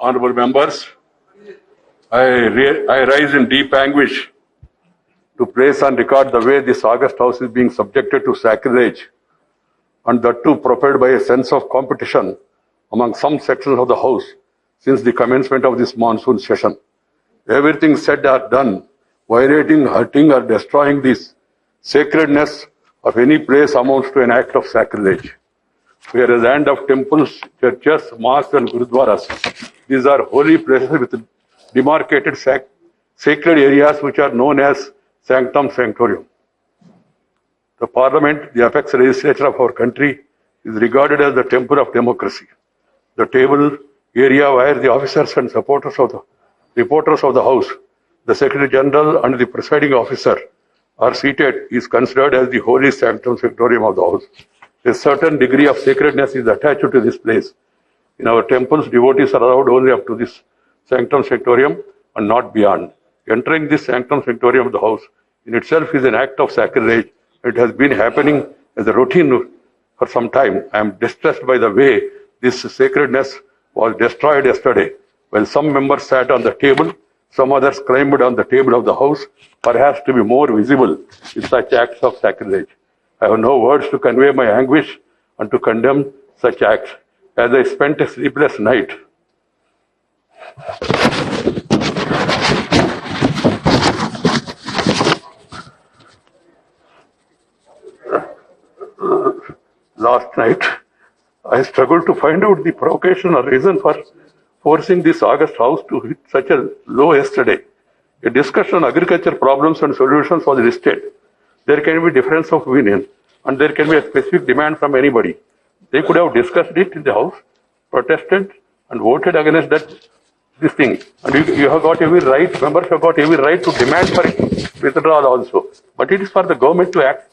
Honorable members, I rise in deep anguish to place on record the way this August House is being subjected to sacrilege, and that too propelled by a sense of competition among some sections of the House since the commencement of this monsoon session. Everything said or done, violating, hurting or destroying this sacredness of any place amounts to an act of sacrilege. Whereas land of temples, churches, mosques and gurudwaras, these are holy places with demarcated sacred areas which are known as sanctum sanctorum. The parliament, the apex legislature of our country, is regarded as the temple of democracy. The table area where the officers and supporters of the reporters of the House, the Secretary General and the presiding officer are seated is considered as the holy sanctum sanctorum of the House. A certain degree of sacredness is attached to this place. In our temples, devotees are allowed only up to this sanctum sanctorum and not beyond. Entering this sanctum sanctorum of the House in itself is an act of sacrilege. It has been happening as a routine for some time. I am distressed by the way this sacredness was destroyed yesterday. While some members sat on the table, some others climbed on the table of the House, perhaps to be more visible in such acts of sacrilege. I have no words to convey my anguish and to condemn such acts. As I spent a sleepless night, last night, I struggled to find out the provocation or reason for forcing this August House to hit such a low yesterday. A discussion on agriculture problems and solutions was listed. There can be difference of opinion and there can be a specific demand from anybody. They could have discussed it in the House, protested and voted against this thing. And you have got every right, members have got every right to demand for withdrawal also. But it is for the government to act.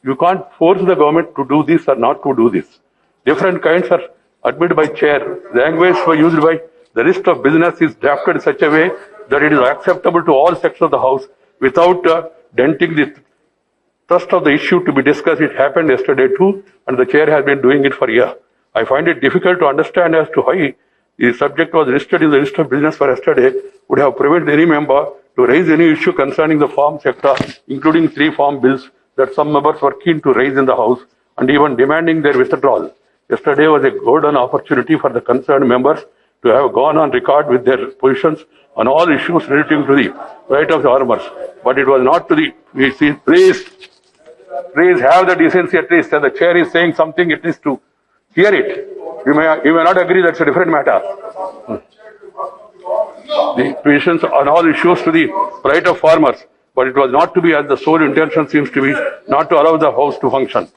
You can't force the government to do this or not to do this. Different kinds are admitted by chair. Language used by the list of business is drafted in such a way that it is acceptable to all sections of the House without denting the thrust of the issue to be discussed. It happened yesterday too, and the chair has been doing it for a year. I find it difficult to understand as to why the subject was listed in the list of business for yesterday would have prevented any member to raise any issue concerning the farm sector, including 3 farm bills that some members were keen to raise in the House and even demanding their withdrawal. Yesterday was a golden opportunity for the concerned members to have gone on record with their positions on all issues relating to the right of the farmers. But it was not to the, please have the decency at least, and the chair is saying something at least to hear it. You may not agree, that's a different matter. The positions on all issues to the right of farmers, but it was not to be, as the sole intention seems to be, not to allow the House to function.